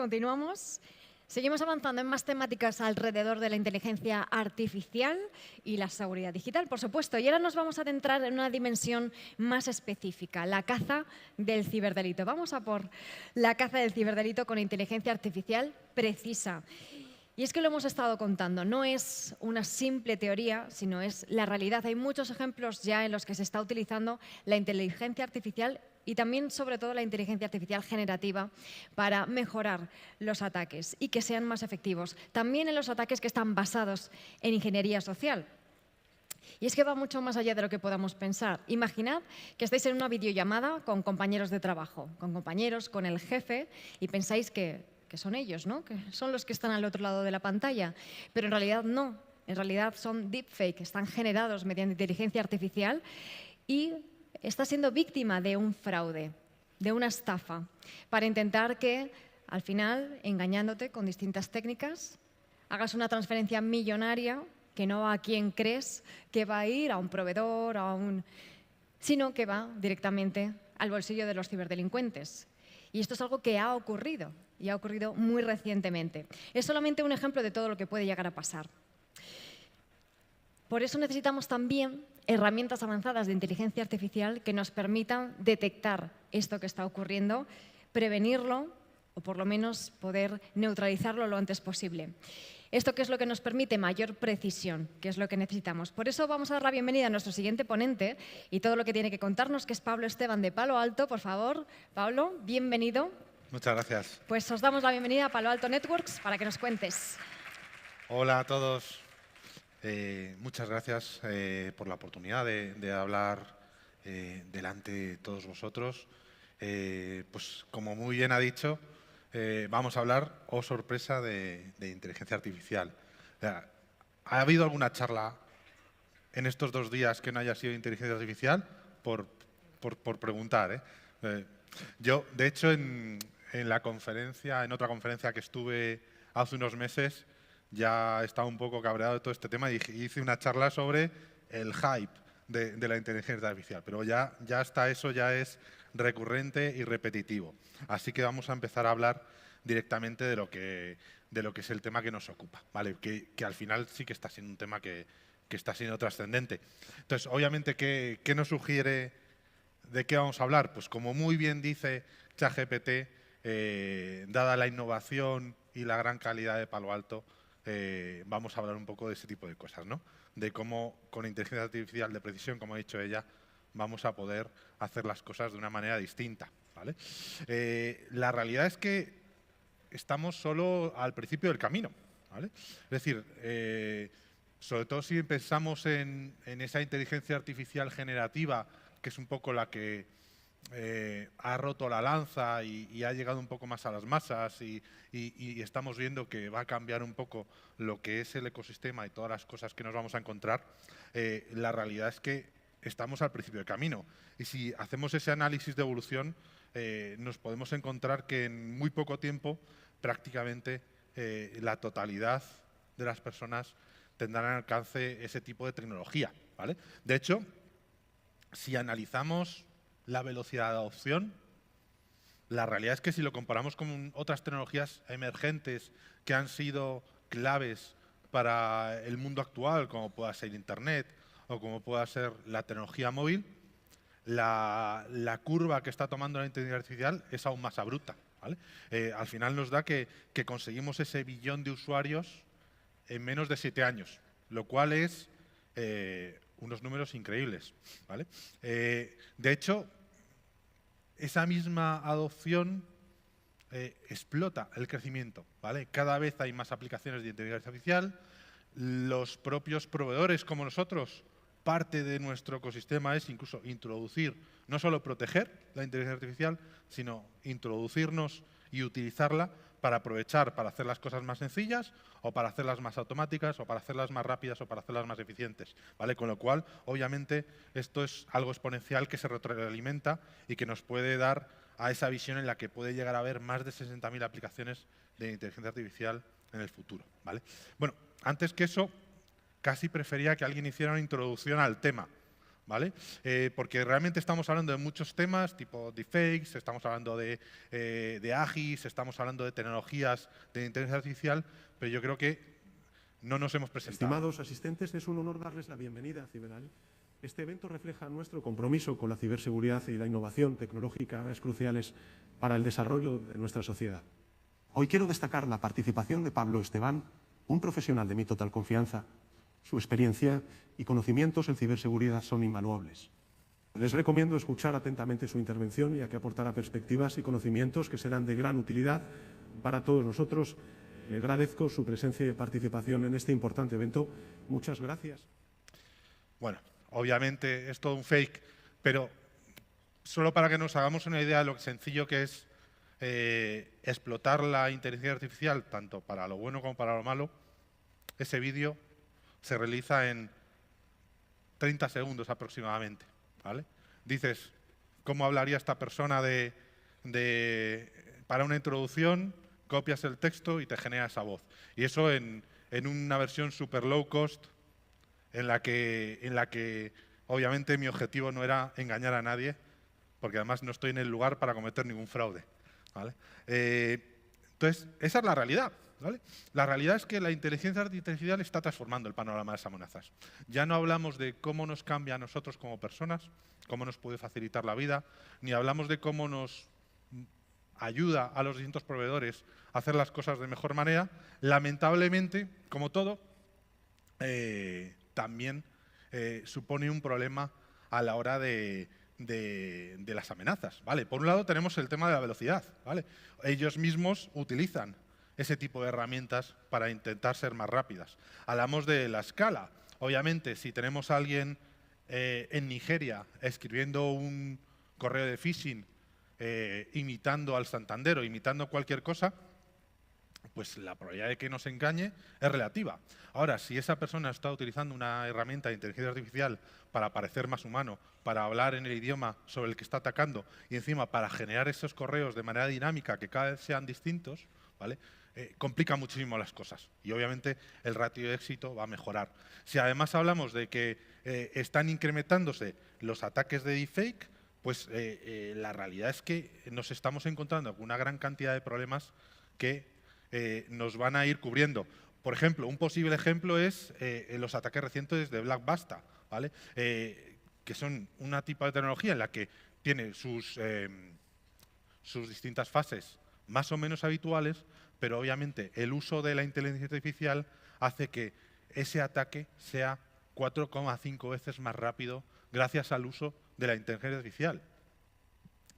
Continuamos. Seguimos avanzando en más temáticas alrededor de la inteligencia artificial y la seguridad digital, por supuesto. Y ahora nos vamos a adentrar en una dimensión más específica, la caza del ciberdelito. Vamos a por la caza del ciberdelito con inteligencia artificial precisa. Y es que lo hemos estado contando, no es una simple teoría, sino es la realidad. Hay muchos ejemplos ya en los que se está utilizando la inteligencia artificial y también, sobre todo, la inteligencia artificial generativa para mejorar los ataques y que sean más efectivos. También en los ataques que están basados en ingeniería social. Y es que va mucho más allá de lo que podamos pensar. Imaginad que estáis en una videollamada con compañeros de trabajo, con compañeros, con el jefe, y pensáis que son ellos, ¿no? Que son los que están al otro lado de la pantalla. Pero en realidad no. En realidad son deepfake, están generados mediante inteligencia artificial y está siendo víctima de un fraude, de una estafa, para intentar que, al final, engañándote con distintas técnicas, hagas una transferencia millonaria que no va a quien crees que va a ir, a un proveedor, sino que va directamente al bolsillo de los ciberdelincuentes. Y esto es algo que ha ocurrido, y ha ocurrido muy recientemente. Es solamente un ejemplo de todo lo que puede llegar a pasar. Por eso necesitamos también herramientas avanzadas de inteligencia artificial que nos permitan detectar esto que está ocurriendo, prevenirlo o por lo menos poder neutralizarlo lo antes posible. Esto que es lo que nos permite mayor precisión, que es lo que necesitamos. Por eso vamos a dar la bienvenida a nuestro siguiente ponente y todo lo que tiene que contarnos, que es Pablo Esteban de Palo Alto. Por favor, Pablo, bienvenido. Muchas gracias. Pues os damos la bienvenida a Palo Alto Networks para que nos cuentes. Hola a todos. Muchas gracias por la oportunidad de hablar delante de todos vosotros. Pues como muy bien ha dicho, vamos a hablar, oh sorpresa, de inteligencia artificial. ¿Ha habido alguna charla en estos 2 días que no haya sido de inteligencia artificial? Por preguntar, ¿eh? Yo, de hecho, en otra conferencia que estuve hace unos meses, ya estaba un poco cabreado de todo este tema y hice una charla sobre el hype de la inteligencia artificial. Pero ya hasta eso ya es recurrente y repetitivo. Así que vamos a empezar a hablar directamente de lo que es el tema que nos ocupa, ¿vale? Que al final sí que está siendo un tema que está siendo trascendente. Entonces, obviamente, ¿qué nos sugiere de qué vamos a hablar? Pues como muy bien dice ChatGPT, dada la innovación y la gran calidad de Palo Alto, vamos a hablar un poco de ese tipo de cosas, ¿no? De cómo con inteligencia artificial de precisión, como ha dicho ella, vamos a poder hacer las cosas de una manera distinta, ¿vale? La realidad es que estamos solo al principio del camino, ¿vale? Es decir, sobre todo si pensamos en esa inteligencia artificial generativa, que es un poco la que ha roto la lanza y ha llegado un poco más a las masas y estamos viendo que va a cambiar un poco lo que es el ecosistema y todas las cosas que nos vamos a encontrar, la realidad es que estamos al principio del camino. Y si hacemos ese análisis de evolución, nos podemos encontrar que en muy poco tiempo prácticamente la totalidad de las personas tendrán al alcance ese tipo de tecnología, ¿vale? De hecho, si analizamos la velocidad de adopción, la realidad es que si lo comparamos con otras tecnologías emergentes que han sido claves para el mundo actual, como pueda ser Internet o como pueda ser la tecnología móvil, la curva que está tomando la inteligencia artificial es aún más abrupta, ¿vale? Al final nos da que conseguimos ese billón de usuarios en menos de 7 años, lo cual es unos números increíbles, ¿vale? De hecho, esa misma adopción explota el crecimiento, ¿vale? Cada vez hay más aplicaciones de inteligencia artificial. Los propios proveedores, como nosotros, parte de nuestro ecosistema es incluso introducir, no solo proteger la inteligencia artificial, sino introducirnos y utilizarla para aprovechar, para hacer las cosas más sencillas o para hacerlas más automáticas o para hacerlas más rápidas o para hacerlas más eficientes, ¿vale? Con lo cual, obviamente, esto es algo exponencial que se retroalimenta y que nos puede dar a esa visión en la que puede llegar a haber más de 60.000 aplicaciones de inteligencia artificial en el futuro, ¿vale? Bueno, antes que eso, casi prefería que alguien hiciera una introducción al tema, ¿vale? Porque realmente estamos hablando de muchos temas, tipo deepfakes, estamos hablando de AGIs, estamos hablando de tecnologías de inteligencia artificial, pero yo creo que no nos hemos presentado. Estimados asistentes, es un honor darles la bienvenida a Ciberal. Este evento refleja nuestro compromiso con la ciberseguridad y la innovación tecnológica cruciales para el desarrollo de nuestra sociedad. Hoy quiero destacar la participación de Pablo Esteban, un profesional de mi total confianza. Su experiencia y conocimientos en ciberseguridad son invaluables. Les recomiendo escuchar atentamente su intervención, ya que aportará perspectivas y conocimientos que serán de gran utilidad para todos nosotros. Le agradezco su presencia y participación en este importante evento. Muchas gracias. Bueno, obviamente es todo un fake, pero solo para que nos hagamos una idea de lo sencillo que es explotar la inteligencia artificial, tanto para lo bueno como para lo malo, ese vídeo se realiza en 30 segundos aproximadamente, ¿vale? Dices, ¿cómo hablaría esta persona para una introducción? Copias el texto y te genera esa voz. Y eso en una versión super low cost, en la que obviamente mi objetivo no era engañar a nadie, porque además no estoy en el lugar para cometer ningún fraude, ¿vale? Entonces, esa es la realidad, ¿vale? La realidad es que la inteligencia artificial está transformando el panorama de las amenazas. Ya no hablamos de cómo nos cambia a nosotros como personas, cómo nos puede facilitar la vida, ni hablamos de cómo nos ayuda a los distintos proveedores a hacer las cosas de mejor manera. Lamentablemente, como todo, también supone un problema a la hora de las amenazas, ¿vale? Por un lado tenemos el tema de la velocidad, ¿vale? Ellos mismos utilizan ese tipo de herramientas para intentar ser más rápidas. Hablamos de la escala. Obviamente, si tenemos a alguien en Nigeria escribiendo un correo de phishing imitando al Santander o imitando cualquier cosa, pues la probabilidad de que nos engañe es relativa. Ahora, si esa persona está utilizando una herramienta de inteligencia artificial para parecer más humano, para hablar en el idioma sobre el que está atacando y encima para generar esos correos de manera dinámica que cada vez sean distintos, ¿vale? Complica muchísimo las cosas y obviamente el ratio de éxito va a mejorar. Si además hablamos de que están incrementándose los ataques de deepfake, pues la realidad es que nos estamos encontrando con una gran cantidad de problemas que nos van a ir cubriendo. Por ejemplo, un posible ejemplo es los ataques recientes de Blackbasta, ¿vale? Que son una tipo de tecnología en la que tiene sus distintas fases más o menos habituales, pero obviamente el uso de la inteligencia artificial hace que ese ataque sea 4,5 veces más rápido gracias al uso de la inteligencia artificial.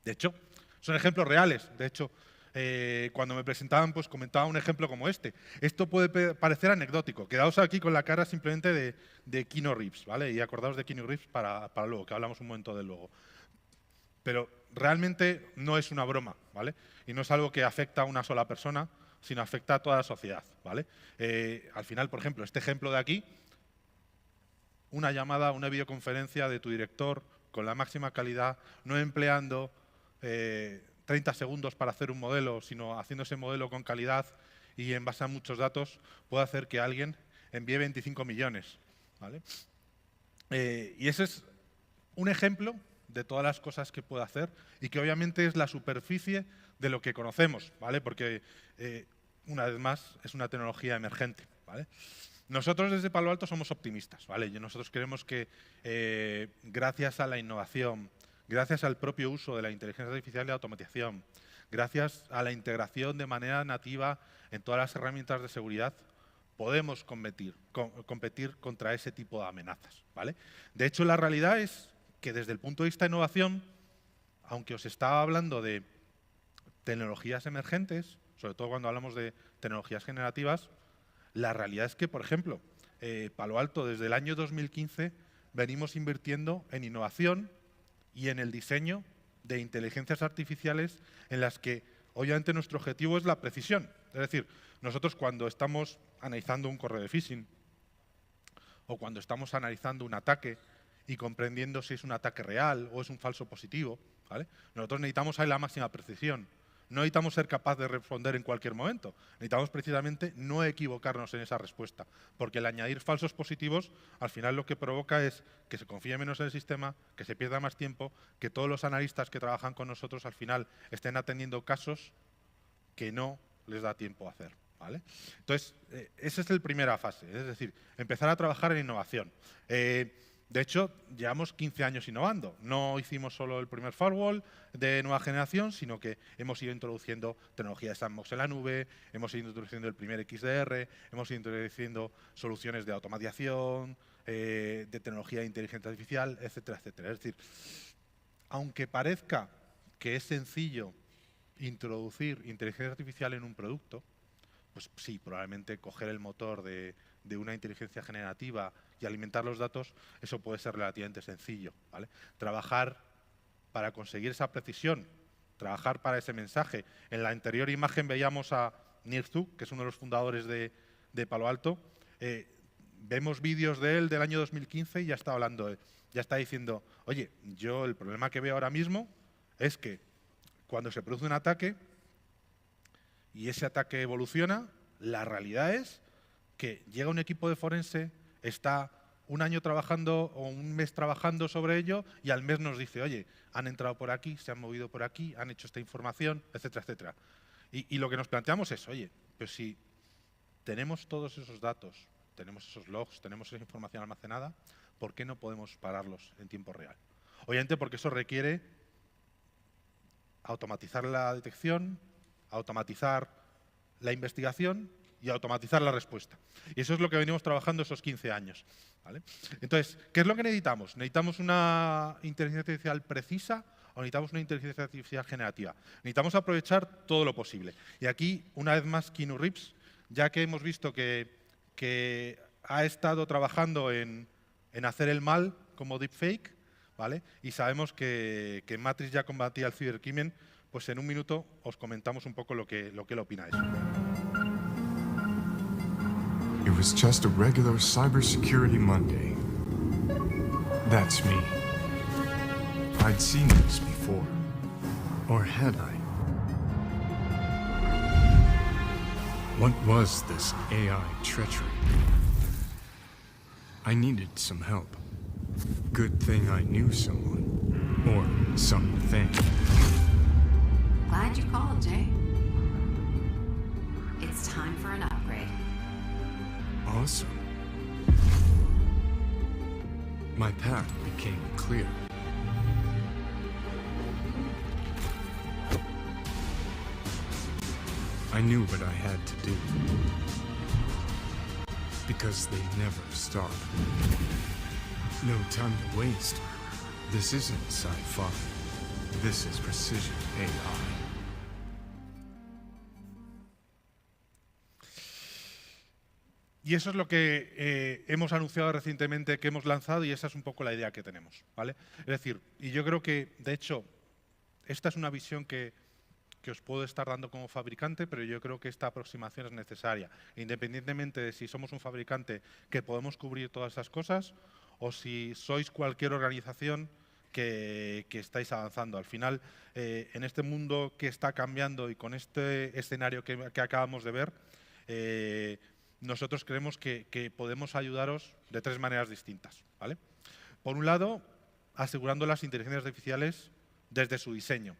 De hecho, son ejemplos reales. De hecho, cuando me presentaban, pues comentaba un ejemplo como este. Esto puede parecer anecdótico. Quedaos aquí con la cara simplemente de Keanu Reeves, ¿vale? Y acordaos de Keanu Reeves para luego, que hablamos un momento de luego. Pero realmente no es una broma, ¿vale? Y no es algo que afecta a una sola persona, sino afecta a toda la sociedad, ¿vale? Al final, por ejemplo, este ejemplo de aquí, una llamada, una videoconferencia de tu director con la máxima calidad, no empleando 30 segundos para hacer un modelo, sino haciendo ese modelo con calidad y en base a muchos datos, puede hacer que alguien envíe 25 millones, ¿vale? Y ese es un ejemplo de todas las cosas que puede hacer y que obviamente es la superficie de lo que conocemos, ¿vale? Porque, una vez más, es una tecnología emergente, ¿vale? Nosotros desde Palo Alto somos optimistas, ¿vale? Y nosotros creemos que gracias a la innovación, gracias al propio uso de la inteligencia artificial y la automatización, gracias a la integración de manera nativa en todas las herramientas de seguridad, podemos competir contra ese tipo de amenazas, ¿vale? De hecho, la realidad es que desde el punto de vista de innovación, aunque os estaba hablando de tecnologías emergentes, sobre todo cuando hablamos de tecnologías generativas, la realidad es que, por ejemplo, Palo Alto desde el año 2015 venimos invirtiendo en innovación y en el diseño de inteligencias artificiales en las que obviamente nuestro objetivo es la precisión. Es decir, nosotros cuando estamos analizando un correo de phishing o cuando estamos analizando un ataque y comprendiendo si es un ataque real o es un falso positivo, ¿vale? Nosotros necesitamos ahí la máxima precisión. no necesitamos ser capaces de responder en cualquier momento. Necesitamos precisamente no equivocarnos en esa respuesta, porque el añadir falsos positivos al final lo que provoca es que se confíe menos en el sistema, que se pierda más tiempo, que todos los analistas que trabajan con nosotros al final estén atendiendo casos que no les da tiempo a hacer. ¿Vale? Entonces, esa es la primera fase, es decir, empezar a trabajar en innovación. De hecho, llevamos 15 años innovando. No hicimos solo el primer firewall de nueva generación, sino que hemos ido introduciendo tecnología de sandbox en la nube, hemos ido introduciendo el primer XDR, hemos ido introduciendo soluciones de automatización, de tecnología de inteligencia artificial, etcétera, etcétera. Es decir, aunque parezca que es sencillo introducir inteligencia artificial en un producto, pues sí, probablemente coger el motor de una inteligencia generativa y alimentar los datos, eso puede ser relativamente sencillo, ¿vale? Trabajar para conseguir esa precisión, trabajar para ese mensaje. En la anterior imagen veíamos a Nir Zuk, que es uno de los fundadores de Palo Alto. Vemos vídeos de él del año 2015 y ya está hablando, ya está diciendo, oye, yo el problema que veo ahora mismo es que cuando se produce un ataque, y ese ataque evoluciona, la realidad es que llega un equipo de forense, está un año trabajando o un mes trabajando sobre ello y al mes nos dice, oye, han entrado por aquí, se han movido por aquí, han hecho esta información, etcétera, etcétera. Y lo que nos planteamos es, oye, pues si tenemos todos esos datos, tenemos esos logs, tenemos esa información almacenada, ¿por qué no podemos pararlos en tiempo real? Obviamente porque eso requiere automatizar la detección, automatizar la investigación y automatizar la respuesta. Y eso es lo que venimos trabajando esos 15 años. ¿Vale? Entonces, ¿qué es lo que necesitamos? ¿Necesitamos una inteligencia artificial precisa o necesitamos una inteligencia artificial generativa? Necesitamos aprovechar todo lo posible. Y aquí, una vez más, Keanu Reeves, ya que hemos visto que ha estado trabajando en hacer el mal como deepfake, ¿vale? Y sabemos que Matrix ya combatía el cibercrimen, pues en un minuto os comentamos un poco lo que él opina de eso. It was just a regular cybersecurity Monday. That's me. I'd seen this before. Or had I? What was this AI treachery? I needed some help. Good thing I knew someone. Or something. Glad you called, Jay. It's time for an upgrade. Awesome. My path became clear. I knew what I had to do. Because they never stop. No time to waste. This isn't sci-fi. This is precision AI. Y eso es lo que hemos anunciado recientemente que hemos lanzado y esa es un poco la idea que tenemos, ¿vale? Es decir, y yo creo que, de hecho, esta es una visión que os puedo estar dando como fabricante, pero yo creo que esta aproximación es necesaria, independientemente de si somos un fabricante que podemos cubrir todas esas cosas o si sois cualquier organización que estáis avanzando. Al final, en este mundo que está cambiando y con este escenario que acabamos de ver, nosotros creemos que podemos ayudaros de tres maneras distintas, ¿vale? Por un lado, asegurando las inteligencias artificiales desde su diseño.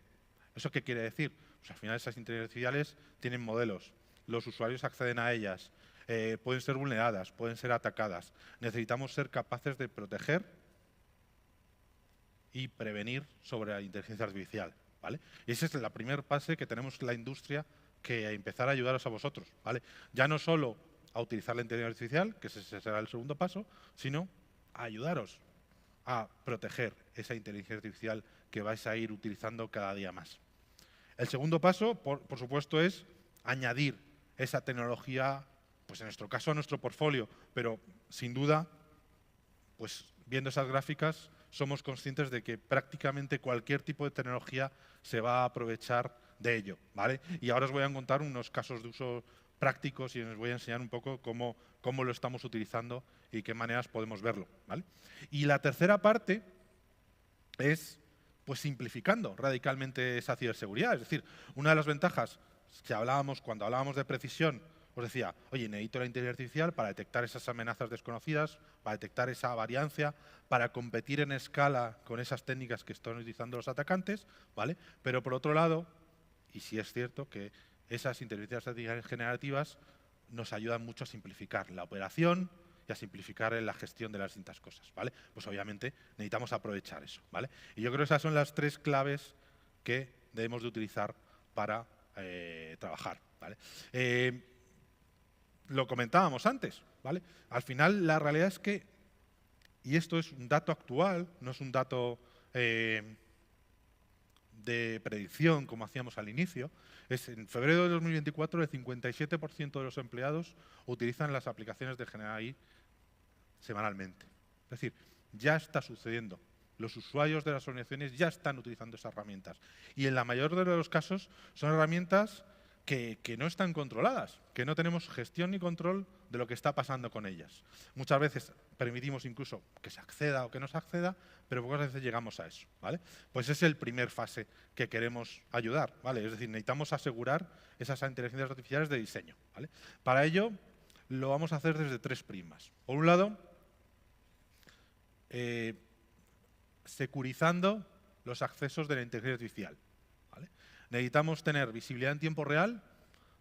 ¿Eso qué quiere decir? Pues al final esas inteligencias artificiales tienen modelos, los usuarios acceden a ellas, pueden ser vulneradas, pueden ser atacadas. Necesitamos ser capaces de proteger y prevenir sobre la inteligencia artificial, ¿vale? Y esa es la primera fase que tenemos la industria que empezar a ayudaros a vosotros, ¿vale? Ya no solo a utilizar la inteligencia artificial, que ese será el segundo paso, sino a ayudaros a proteger esa inteligencia artificial que vais a ir utilizando cada día más. El segundo paso, por supuesto, es añadir esa tecnología, pues en nuestro caso a nuestro portfolio, pero sin duda, pues viendo esas gráficas, somos conscientes de que prácticamente cualquier tipo de tecnología se va a aprovechar de ello, ¿vale? Y ahora os voy a contar unos casos de uso prácticos y os voy a enseñar un poco cómo lo estamos utilizando y qué maneras podemos verlo, ¿vale? Y la tercera parte es pues simplificando radicalmente esa ciberseguridad. Es decir, una de las ventajas que cuando hablábamos de precisión, os decía, oye, necesito la inteligencia artificial para detectar esas amenazas desconocidas, para detectar esa variancia, para competir en escala con esas técnicas que están utilizando los atacantes, ¿vale? Pero por otro lado, y sí es cierto que esas inteligencias artificiales generativas nos ayudan mucho a simplificar la operación y a simplificar la gestión de las distintas cosas, ¿vale? Pues obviamente necesitamos aprovechar eso, ¿vale? Y yo creo que esas son las 3 claves que debemos de utilizar para trabajar, ¿vale? Lo comentábamos antes, ¿vale? Al final la realidad es que, y esto es un dato actual, no es un dato de predicción como hacíamos al inicio, es en febrero de 2024 el 57% de los empleados utilizan las aplicaciones de GenAI semanalmente. Es decir, ya está sucediendo. Los usuarios de las organizaciones ya están utilizando esas herramientas. Y en la mayor de los casos son herramientas que no están controladas, que no tenemos gestión ni control de lo que está pasando con ellas. Muchas veces permitimos incluso que se acceda o que no se acceda, pero pocas veces llegamos a eso, ¿vale? Pues esa es el primer fase que queremos ayudar, ¿vale? Es decir, necesitamos asegurar esas inteligencias artificiales de diseño, ¿vale? Para ello lo vamos a hacer desde 3 primas. Por un lado, securizando los accesos de la inteligencia artificial, ¿vale? Necesitamos tener visibilidad en tiempo real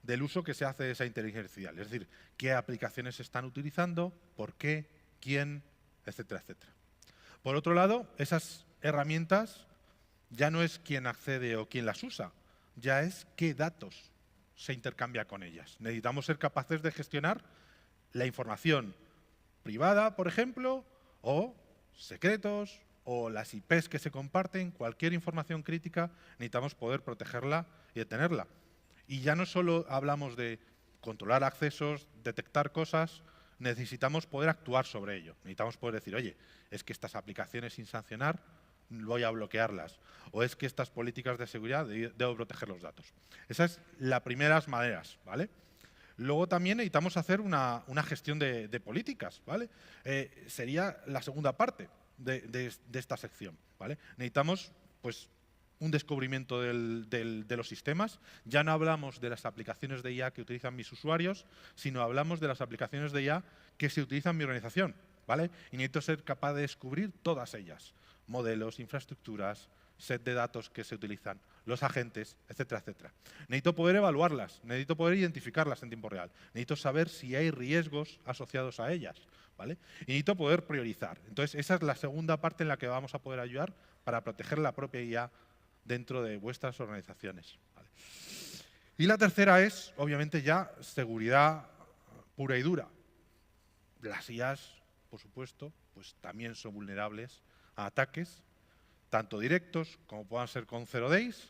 del uso que se hace de esa inteligencia artificial, es decir, qué aplicaciones se están utilizando, por qué, quién, etcétera, etcétera. Por otro lado, esas herramientas ya no es quién accede o quién las usa, ya es qué datos se intercambia con ellas. Necesitamos ser capaces de gestionar la información privada, por ejemplo, o secretos, o las IPs que se comparten, cualquier información crítica, necesitamos poder protegerla y detenerla. Y ya no solo hablamos de controlar accesos, detectar cosas, necesitamos poder actuar sobre ello. Necesitamos poder decir, oye, es que estas aplicaciones sin sancionar voy a bloquearlas, o es que estas políticas de seguridad debo proteger los datos. Esa es la primera de las maneras, ¿vale? Luego también necesitamos hacer una gestión de políticas, ¿vale? Sería la segunda parte de esta sección, ¿vale? Necesitamos, pues, un descubrimiento de los sistemas. Ya no hablamos de las aplicaciones de IA que utilizan mis usuarios, sino hablamos de las aplicaciones de IA que se utilizan en mi organización, ¿vale? Y necesito ser capaz de descubrir todas ellas. Modelos, infraestructuras, set de datos que se utilizan, los agentes, etcétera, etcétera. Necesito poder evaluarlas, necesito poder identificarlas en tiempo real, necesito saber si hay riesgos asociados a ellas, ¿vale? Y necesito poder priorizar. Entonces, esa es la segunda parte en la que vamos a poder ayudar para proteger la propia IA dentro de vuestras organizaciones, ¿vale? Y la tercera es, obviamente, ya seguridad pura y dura. Las IAs, por supuesto, pues también son vulnerables a ataques, tanto directos, como puedan ser con 0 days,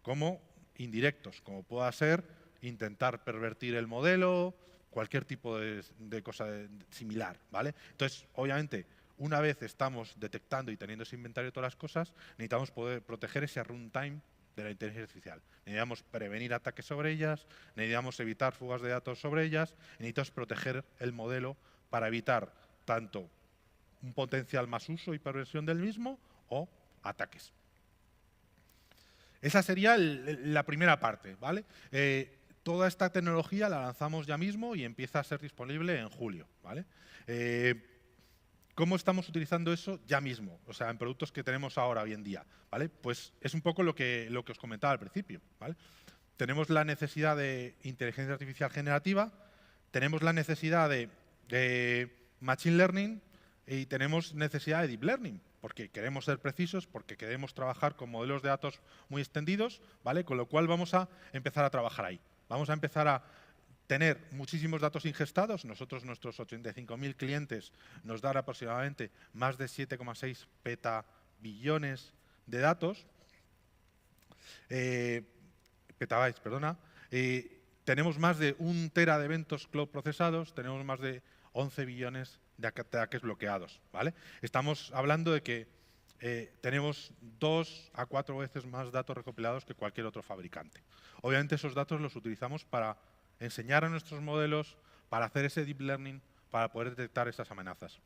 como indirectos, como pueda ser intentar pervertir el modelo, cualquier tipo de cosa similar, ¿vale? Entonces, obviamente, una vez estamos detectando y teniendo ese inventario de todas las cosas, necesitamos poder proteger ese runtime de la inteligencia artificial. Necesitamos prevenir ataques sobre ellas, necesitamos evitar fugas de datos sobre ellas, necesitamos proteger el modelo para evitar tanto un potencial más uso y perversión del mismo o ataques. Esa sería la primera parte, ¿vale? Toda esta tecnología la lanzamos ya mismo y empieza a ser disponible en julio, ¿vale? ¿Cómo estamos utilizando eso ya mismo? O sea, en productos que tenemos ahora, hoy en día, ¿vale? Pues es un poco lo que os comentaba al principio, ¿vale? Tenemos la necesidad de inteligencia artificial generativa, tenemos la necesidad de machine learning y tenemos necesidad de deep learning, porque queremos ser precisos, porque queremos trabajar con modelos de datos muy extendidos, ¿vale? Con lo cual vamos a empezar a trabajar ahí. Vamos a empezar a tener muchísimos datos ingestados. Nosotros, nuestros 85.000 clientes, nos dan aproximadamente más de 7,6 petabillones de datos. Petabytes, perdona. Tenemos más de 1 tera de eventos cloud procesados, tenemos más de 11 billones de ataques bloqueados, ¿vale? Estamos hablando de que tenemos 2 a 4 veces más datos recopilados que cualquier otro fabricante. Obviamente esos datos los utilizamos para enseñar a nuestros modelos, para hacer ese deep learning, para poder detectar esas amenazas.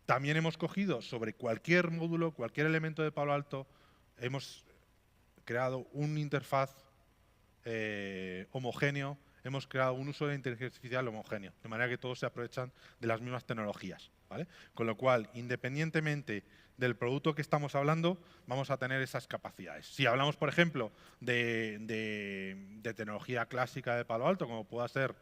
También hemos cogido sobre cualquier módulo, cualquier elemento de Palo Alto, hemos creado una interfaz homogéneo, hemos creado un uso de la inteligencia artificial homogéneo, de manera que todos se aprovechan de las mismas tecnologías, ¿vale? Con lo cual, independientemente del producto que estamos hablando, vamos a tener esas capacidades. Si hablamos, por ejemplo, de tecnología clásica de Palo Alto, como pueda ser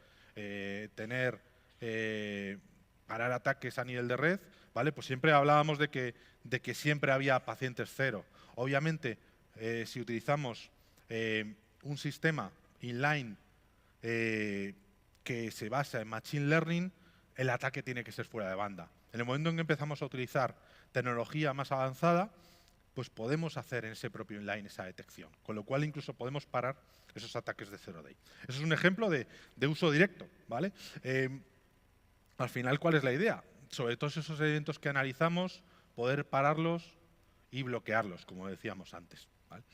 parar ataques a nivel de red, ¿vale? Pues siempre hablábamos de que siempre había pacientes cero. Obviamente, si utilizamos un sistema inline que se basa en Machine Learning, el ataque tiene que ser fuera de banda. En el momento en que empezamos a utilizar tecnología más avanzada, pues podemos hacer en ese propio inline esa detección, con lo cual incluso podemos parar esos ataques de zero day. Eso es un ejemplo de uso directo, ¿vale? Al final, ¿cuál es la idea? Sobre todos esos eventos que analizamos, poder pararlos y bloquearlos, como decíamos antes, ¿vale?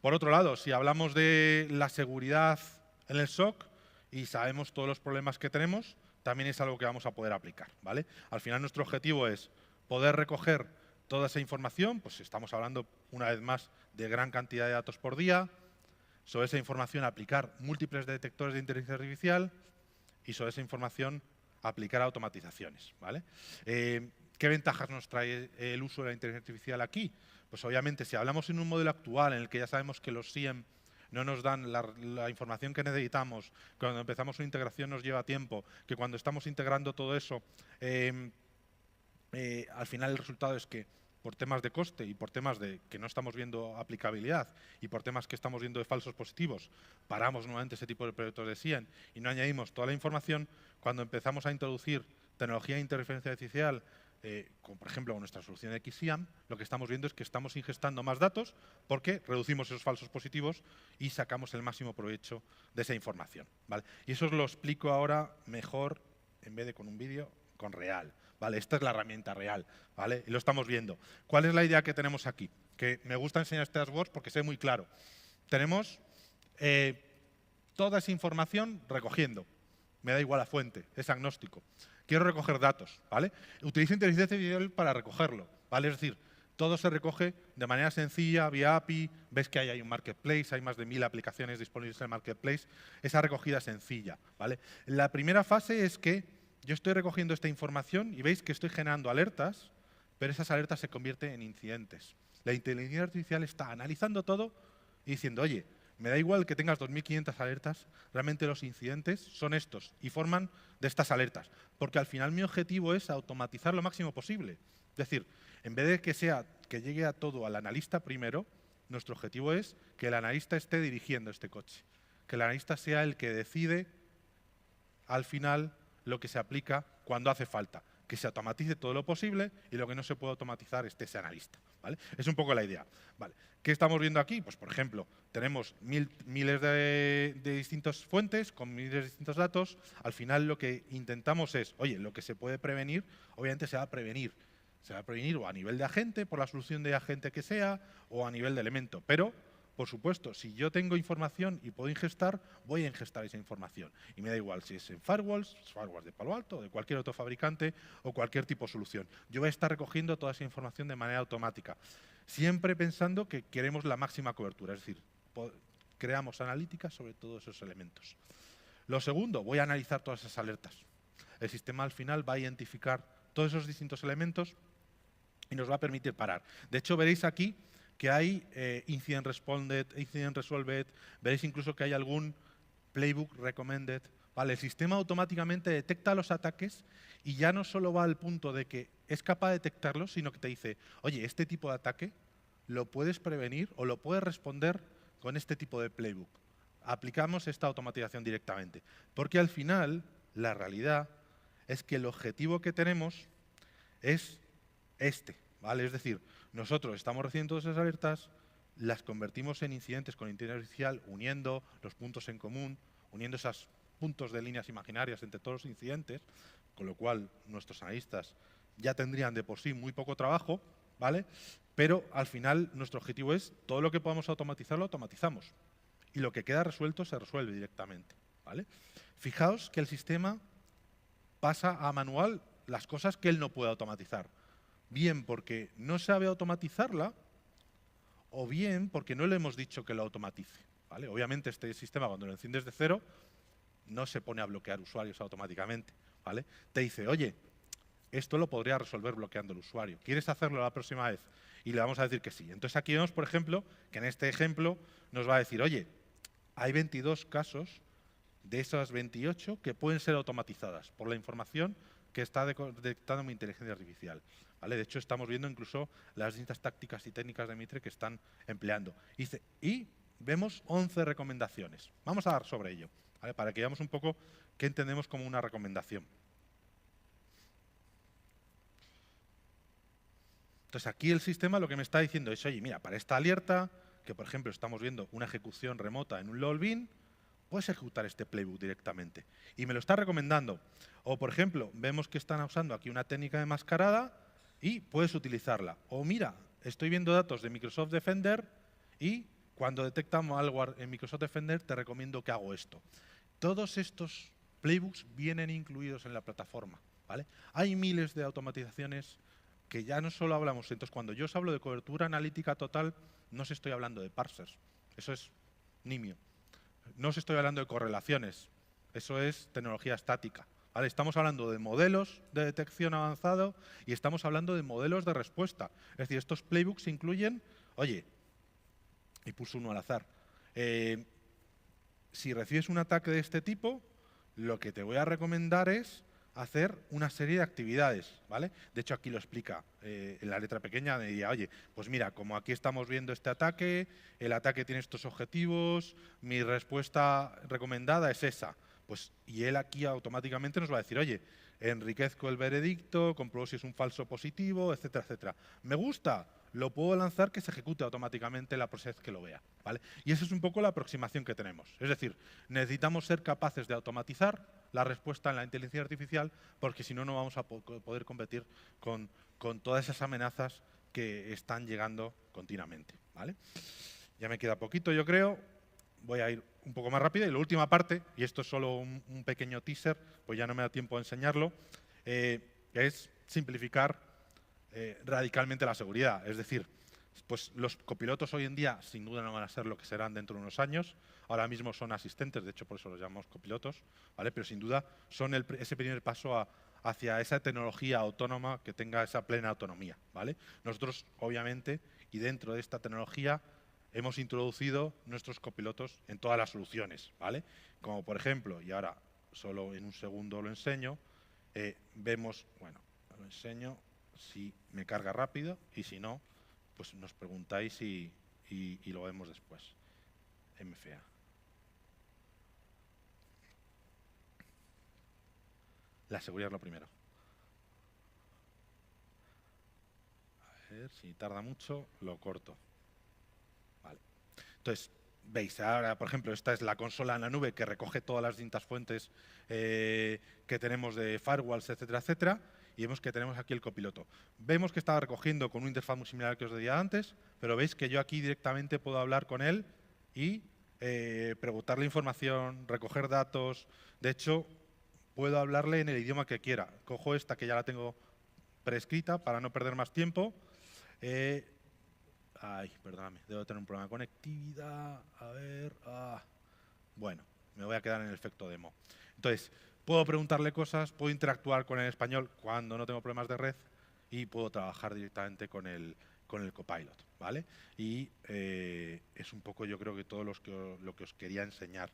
Por otro lado, si hablamos de la seguridad en el SOC y sabemos todos los problemas que tenemos, también es algo que vamos a poder aplicar, ¿vale? Al final nuestro objetivo es poder recoger toda esa información, pues estamos hablando una vez más de gran cantidad de datos por día, sobre esa información aplicar múltiples detectores de inteligencia artificial y sobre esa información aplicar automatizaciones, ¿vale? ¿Qué ventajas nos trae el uso de la inteligencia artificial aquí? Pues obviamente si hablamos en un modelo actual en el que ya sabemos que los SIEM no nos dan la información que necesitamos, cuando empezamos una integración nos lleva tiempo, que cuando estamos integrando todo eso, al final el resultado es que por temas de coste y por temas de que no estamos viendo aplicabilidad y por temas que estamos viendo de falsos positivos, paramos nuevamente ese tipo de proyectos de SIEM y no añadimos toda la información. Cuando empezamos a introducir tecnología de inteligencia artificial, como por ejemplo con nuestra solución de XSIAM, lo que estamos viendo es que estamos ingestando más datos porque reducimos esos falsos positivos y sacamos el máximo provecho de esa información, ¿vale? Y eso os lo explico ahora mejor, en vez de con un vídeo, con real, ¿vale? Esta es la herramienta real, ¿vale? Y lo estamos viendo. ¿Cuál es la idea que tenemos aquí? Que me gusta enseñar este dashboard porque sé muy claro. Tenemos toda esa información recogiendo. Me da igual la fuente, es agnóstico. Quiero recoger datos, ¿vale? Utilizo inteligencia artificial para recogerlo, ¿vale? Es decir, todo se recoge de manera sencilla, vía API. Ves que hay un marketplace, hay más de 1000 aplicaciones disponibles en el marketplace. Esa recogida sencilla, ¿vale? La primera fase es que yo estoy recogiendo esta información y veis que estoy generando alertas, pero esas alertas se convierten en incidentes. La inteligencia artificial está analizando todo y diciendo, oye, me da igual que tengas 2500 alertas, realmente los incidentes son estos y forman de estas alertas, porque al final mi objetivo es automatizar lo máximo posible. Es decir, en vez de que llegue a todo al analista primero, nuestro objetivo es que el analista esté dirigiendo este coche, que el analista sea el que decide al final lo que se aplica cuando hace falta, que se automatice todo lo posible y lo que no se puede automatizar esté ese analista, ¿vale? Es un poco la idea, ¿vale? ¿Qué estamos viendo aquí? Pues, por ejemplo, tenemos miles de distintas fuentes con miles de distintos datos. Al final lo que intentamos es, oye, lo que se puede prevenir, obviamente se va a prevenir. Se va a prevenir o a nivel de agente, por la solución de agente que sea, o a nivel de elemento. Pero, por supuesto, si yo tengo información y puedo ingestar, voy a ingestar esa información. Y me da igual si es en firewalls de Palo Alto, de cualquier otro fabricante o cualquier tipo de solución. Yo voy a estar recogiendo toda esa información de manera automática, siempre pensando que queremos la máxima cobertura, es decir, creamos analíticas sobre todos esos elementos. Lo segundo, voy a analizar todas esas alertas. El sistema al final va a identificar todos esos distintos elementos y nos va a permitir parar. De hecho, veréis aquí que hay incident responded, incident resolved, veréis incluso que hay algún playbook recommended. ¿Vale? El sistema automáticamente detecta los ataques y ya no solo va al punto de que es capaz de detectarlos, sino que te dice, oye, este tipo de ataque lo puedes prevenir o lo puedes responder con este tipo de playbook. Aplicamos esta automatización directamente. Porque al final, la realidad es que el objetivo que tenemos es este, ¿vale? Es decir, nosotros estamos recibiendo todas esas alertas, las convertimos en incidentes con inteligencia artificial, uniendo los puntos en común, uniendo esos puntos de líneas imaginarias entre todos los incidentes, con lo cual nuestros analistas ya tendrían de por sí muy poco trabajo, ¿vale? Pero al final nuestro objetivo es todo lo que podamos automatizar, lo automatizamos. Y lo que queda resuelto se resuelve directamente, ¿vale? Fijaos que el sistema pasa a manual las cosas que él no puede automatizar. Bien porque no sabe automatizarla, o bien porque no le hemos dicho que lo automatice, ¿vale? Obviamente este sistema, cuando lo enciendes de cero, no se pone a bloquear usuarios automáticamente, ¿vale? Te dice, oye, esto lo podría resolver bloqueando el usuario. ¿Quieres hacerlo la próxima vez? Y le vamos a decir que sí. Entonces aquí vemos, por ejemplo, que en este ejemplo nos va a decir, oye, hay 22 casos de esas 28 que pueden ser automatizadas por la información que está detectando mi inteligencia artificial, ¿vale? De hecho, estamos viendo incluso las distintas tácticas y técnicas de Mitre que están empleando. Y vemos 11 recomendaciones. Vamos a dar sobre ello, ¿vale? Para que veamos un poco qué entendemos como una recomendación. Entonces, aquí el sistema lo que me está diciendo es, oye, mira, para esta alerta, que por ejemplo estamos viendo una ejecución remota en un LOL-bin, puedes ejecutar este playbook directamente. Y me lo está recomendando. O, por ejemplo, vemos que están usando aquí una técnica de mascarada y puedes utilizarla. O, mira, estoy viendo datos de Microsoft Defender y cuando detecta malware en Microsoft Defender te recomiendo que hago esto. Todos estos playbooks vienen incluidos en la plataforma, ¿vale? Hay miles de automatizaciones que ya no solo hablamos. Entonces, cuando yo os hablo de cobertura analítica total, no os estoy hablando de parsers. Eso es nimio. No os estoy hablando de correlaciones. Eso es tecnología estática, ¿vale? Estamos hablando de modelos de detección avanzado y estamos hablando de modelos de respuesta. Es decir, estos playbooks incluyen, oye, y puse uno al azar, si recibes un ataque de este tipo, lo que te voy a recomendar es hacer una serie de actividades, ¿vale? De hecho, aquí lo explica en la letra pequeña, me diría, oye, pues mira, como aquí estamos viendo este ataque, el ataque tiene estos objetivos, mi respuesta recomendada es esa. Pues, y él aquí automáticamente nos va a decir, oye, enriquezco el veredicto, compruebo si es un falso positivo, etcétera, etcétera. ¿Me gusta? Lo puedo lanzar que se ejecute automáticamente la próxima vez que lo vea, ¿vale? Y esa es un poco la aproximación que tenemos. Es decir, necesitamos ser capaces de automatizar la respuesta en la inteligencia artificial porque si no, no vamos a poder competir con todas esas amenazas que están llegando continuamente, ¿vale? Ya me queda poquito, yo creo. Voy a ir un poco más rápido. Y la última parte, y esto es solo un pequeño teaser, pues ya no me da tiempo de enseñarlo, es simplificar radicalmente la seguridad. Es decir, pues los copilotos hoy en día sin duda no van a ser lo que serán dentro de unos años. Ahora mismo son asistentes, de hecho por eso los llamamos copilotos, ¿vale? Pero sin duda son ese primer paso hacia esa tecnología autónoma que tenga esa plena autonomía, ¿vale? Nosotros, obviamente, y dentro de esta tecnología, hemos introducido nuestros copilotos en todas las soluciones, ¿vale? Como por ejemplo, y ahora solo en un segundo lo enseño, vemos, bueno, lo enseño si me carga rápido y si no, pues nos preguntáis y lo vemos después. MFA. La seguridad es lo primero. A ver, si tarda mucho, lo corto. Vale. Entonces, veis, ahora, por ejemplo, esta es la consola en la nube que recoge todas las distintas fuentes que tenemos de firewalls, etcétera, etcétera. Y vemos que tenemos aquí el copiloto. Vemos que estaba recogiendo con una interfaz muy similar al que os decía antes, pero veis que yo aquí directamente puedo hablar con él y preguntarle información, recoger datos. De hecho, puedo hablarle en el idioma que quiera. Cojo esta que ya la tengo prescrita para no perder más tiempo. Ay, perdóname, debo tener un problema de conectividad. A ver. Bueno, me voy a quedar en el efecto demo. Entonces, puedo preguntarle cosas, puedo interactuar con el español cuando no tengo problemas de red y puedo trabajar directamente con el copilot, ¿vale? Y es un poco, yo creo que todo lo que os quería enseñar.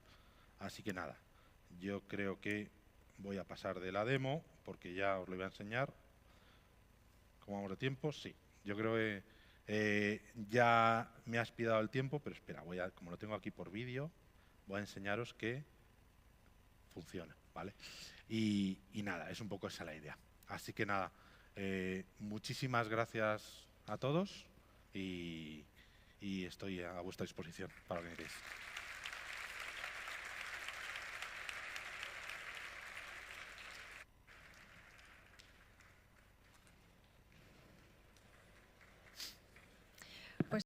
Así que nada, yo creo que voy a pasar de la demo porque ya os lo voy a enseñar. ¿Cómo vamos de tiempo? Sí, yo creo que ya me ha expirado el tiempo, pero espera, como lo tengo aquí por vídeo, voy a enseñaros que funciona, ¿vale? Y nada, es un poco esa la idea. Así que nada, muchísimas gracias a todos y estoy a vuestra disposición para lo que queréis.